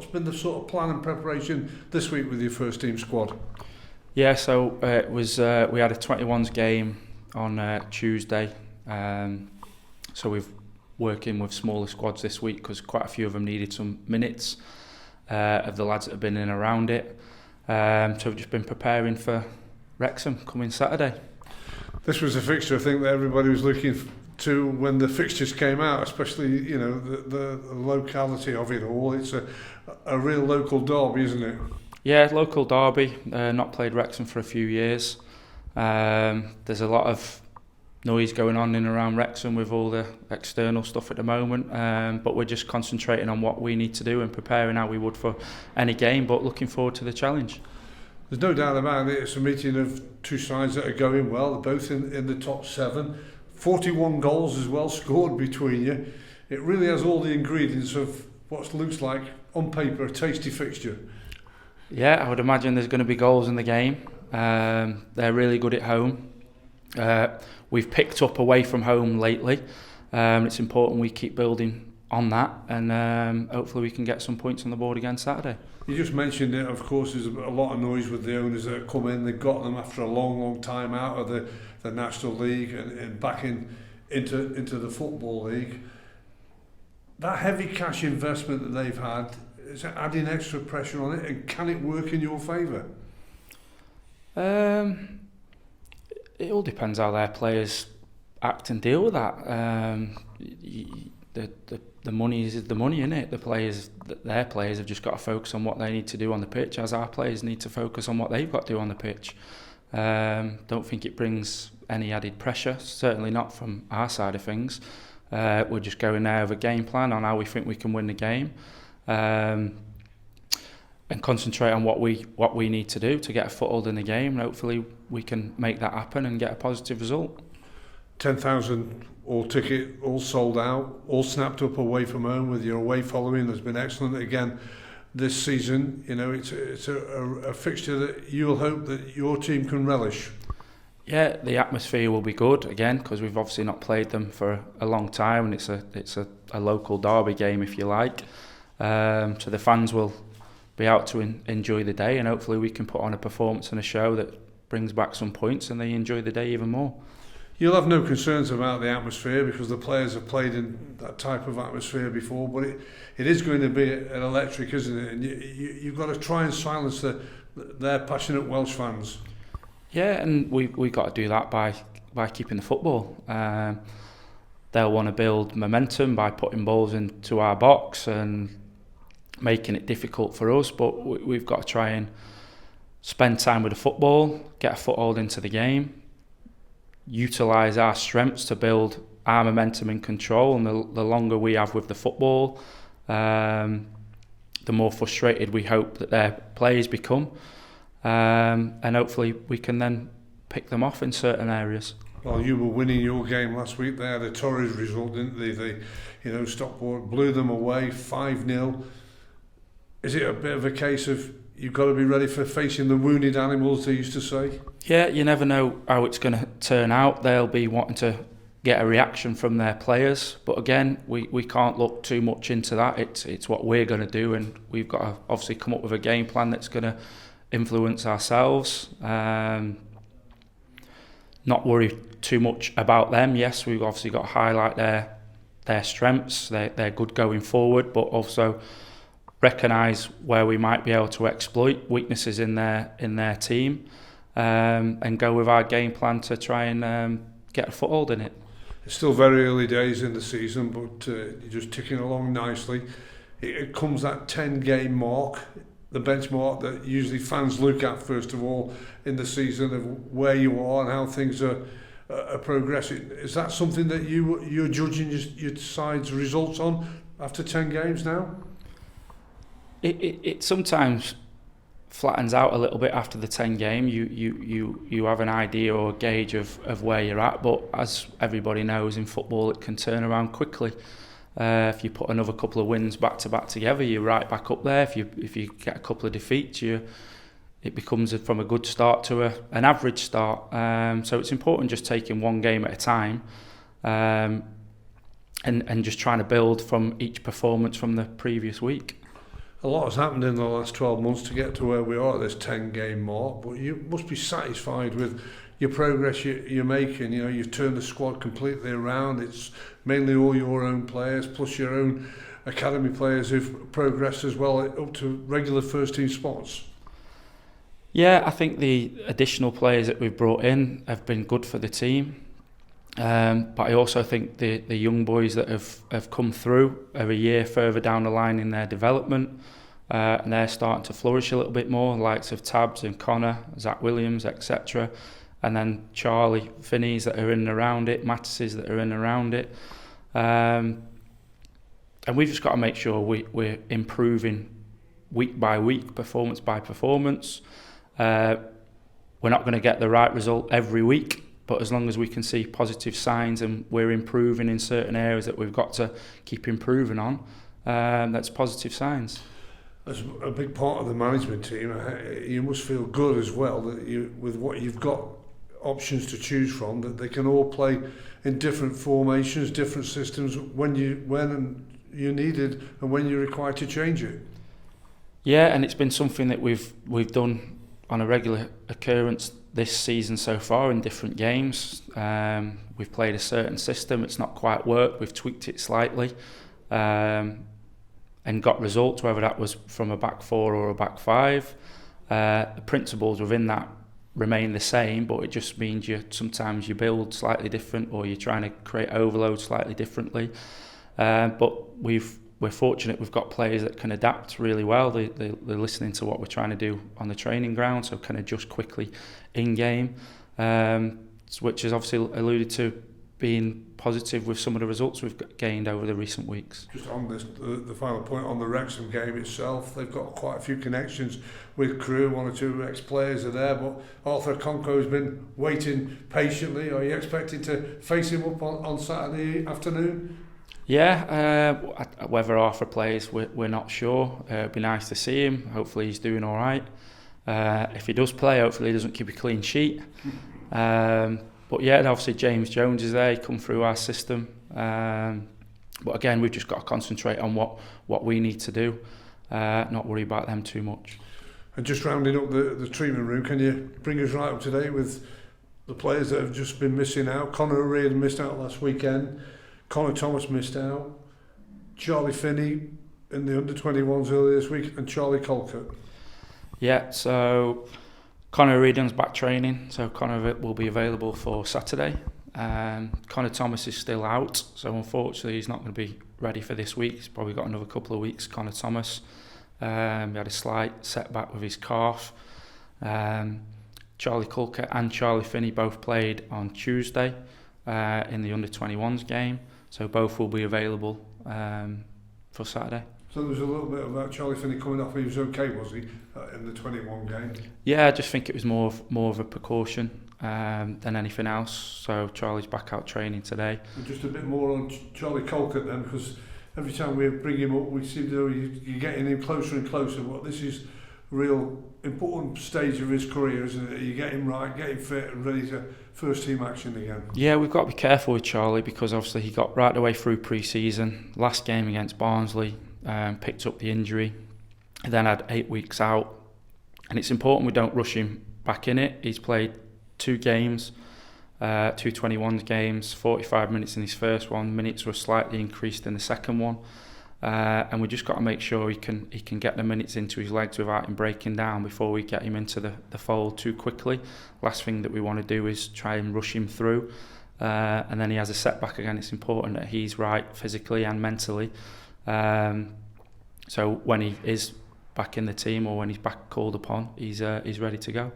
What's been the sort of plan and preparation this week with your first team squad? Yeah, so it was we had a 21s game on Tuesday. So we've working with smaller squads this week because quite a few of them needed some minutes of the lads that have been in and around it. So we've just been preparing for Wrexham coming Saturday. This was a fixture I think that everybody was looking to when the fixtures came out, especially the locality of it all. It's a real local derby, isn't it? Yeah, local derby. Not played Wrexham for a few years. There's a lot of noise going on in and around Wrexham with all the external stuff at the moment, but we're just concentrating on what we need to do and preparing how we would for any game, but looking forward to the challenge. There's no doubt about it. It's a meeting of two sides that are going well. They're both in the top 7. 41 goals as well scored between you. It really has all the ingredients of what looks like, on paper, a tasty fixture. Yeah, I would imagine there's going to be goals in the game. They're really good at home. We've picked up away from home lately. It's important we keep building on that, and hopefully we can get some points on the board again Saturday. You just mentioned it, of course, there's a lot of noise with the owners that have come in. They've got them after a long time out of the National League and back into the Football League. That heavy cash investment that they've had, is it adding extra pressure on it, and can it work in your favour? It all depends how their players act and deal with that. The money is the money, isn't it? Their players have just got to focus on what they need to do on the pitch, as our players need to focus on what they've got to do on the pitch. Don't think it brings any added pressure, certainly not from our side of things. We're just going there with a game plan on how we think we can win the game, and concentrate on what we need to do to get a foothold in the game, and hopefully we can make that happen and get a positive result. 10,000 all ticket, all sold out, all snapped up away from home with your away following. Has been excellent again this season. It's a fixture that you'll hope that your team can relish. Yeah, the atmosphere will be good again because we've obviously not played them for a long time, and it's a local derby game, if you like. So the fans will be out to enjoy the day, and hopefully we can put on a performance and a show that brings back some points and they enjoy the day even more. You'll have no concerns about the atmosphere because the players have played in that type of atmosphere before, but it is going to be an electric, isn't it? And you've got to try and silence their passionate Welsh fans. Yeah, and we've got to do that by keeping the football. They'll want to build momentum by putting balls into our box and making it difficult for us, but we've got to try and spend time with the football, get a foothold into the game, utilise our strengths to build our momentum and control, and the longer we have with the football, the more frustrated we hope that their players become, and hopefully we can then pick them off in certain areas. Well, you were winning your game last week. They had a torrid result, didn't they? Stockport blew them away 5-0. Is it a bit of a case of you've got to be ready for facing the wounded animals, they used to say? Yeah, you never know how it's going to turn out. They'll be wanting to get a reaction from their players, but again, we can't look too much into that. It's what we're going to do, and we've got to obviously come up with a game plan that's going to influence ourselves. Not worry too much about them. Yes, we've obviously got to highlight their strengths. They're good going forward, but also recognise where we might be able to exploit weaknesses in their team, and go with our game plan to try and get a foothold in it. It's still very early days in the season, but you're just ticking along nicely. It comes that 10-game mark, the benchmark that usually fans look at first of all in the season of where you are and how things are progressing. Is that something that you're judging your side's results on after 10 games now? It sometimes flattens out a little bit after the 10 game. You have an idea or a gauge of where you're at, but as everybody knows in football, it can turn around quickly. If you put another couple of wins back to back together, you're right back up there. If you get a couple of defeats, it becomes from a good start to an average start. So it's important just taking one game at a time, and just trying to build from each performance from the previous week. a lot has happened in the last 12 months to get to where we are at this 10-game mark, but you must be satisfied with your progress you're making. You know, you've turned the squad completely around. It's mainly all your own players, plus your own academy players who've progressed as well up to regular first team spots. Yeah, I think the additional players that we've brought in have been good for the team. But I also think the young boys that have come through are a year further down the line in their development, and they're starting to flourish a little bit more, the likes of Tabs and Connor, Zach Williams, etc. And then Charlie Finney's that are in and around it, Mattis's that are in and around it. And we've just got to make sure we're improving week by week, performance by performance. We're not going to get the right result every week, but as long as we can see positive signs and we're improving in certain areas that we've got to keep improving on, that's positive signs. As a big part of the management team, you must feel good as well that with what you've got options to choose from, that they can all play in different formations, different systems when you needed and when you're required to change it. Yeah, and it's been something that we've done on a regular occurrence this season so far in different games. We've played a certain system, it's not quite worked, we've tweaked it slightly and got results, whether that was from a back four or a back five. The principles within that remain the same, but it just means sometimes you build slightly different, or you're trying to create overload slightly differently. But we're fortunate we've got players that can adapt really well. They're listening to what we're trying to do on the training ground, so can adjust quickly in game, which is obviously alluded to being positive with some of the results we've gained over the recent weeks. Just on this, the final point on the Wrexham game itself, they've got quite a few connections with Crewe. One or two ex-players are there, but Arthur Conco's been waiting patiently. Are you expecting to face him up on Saturday afternoon? Yeah, whether Arthur plays, we're not sure. It'd be nice to see him. Hopefully he's doing all right. If he does play, hopefully he doesn't keep a clean sheet. But yeah, obviously James Jones is there. He come through our system. But again, we've just got to concentrate on what we need to do, not worry about them too much. And just rounding up the treatment room, can you bring us right up to date with the players that have just been missing out? Conor O'Riordan missed out last weekend. Connor Thomas missed out. Charlie Finney in the under-21s earlier this week, and Charlie Colquitt. Yeah, so Conor O'Riordan's back training, so Conor will be available for Saturday. Connor Thomas is still out, so unfortunately he's not going to be ready for this week. He's probably got another couple of weeks, Connor Thomas. He had a slight setback with his calf. Charlie Colquitt and Charlie Finney both played on Tuesday in the under-21s game, so both will be available for Saturday. So there was a little bit about Charlie Finney coming off. He was okay, was he, in the 21 game? Yeah, I just think it was more of a precaution than anything else. So Charlie's back out training today. And just a bit more on Charlie Colquitt then, because every time we bring him up, we seem to you're getting him closer and closer. But this is a real important stage of his career, isn't it? You get him right, get him fit and ready to first team action again. Yeah, we've got to be careful with Charlie, because obviously he got right the way through pre-season. Last game against Barnsley, picked up the injury, then had 8 weeks out, and it's important we don't rush him back in it. He's played 2 games, 2 21s games, 45 minutes in his first one. Minutes were slightly increased in the second one, and we just got to make sure he can get the minutes into his legs without him breaking down before we get him into the fold too quickly. Last thing that we want to do is try and rush him through, and then he has a setback again. It's important that he's right physically and mentally. So when he is back in the team, or when he's back called upon, he's ready to go.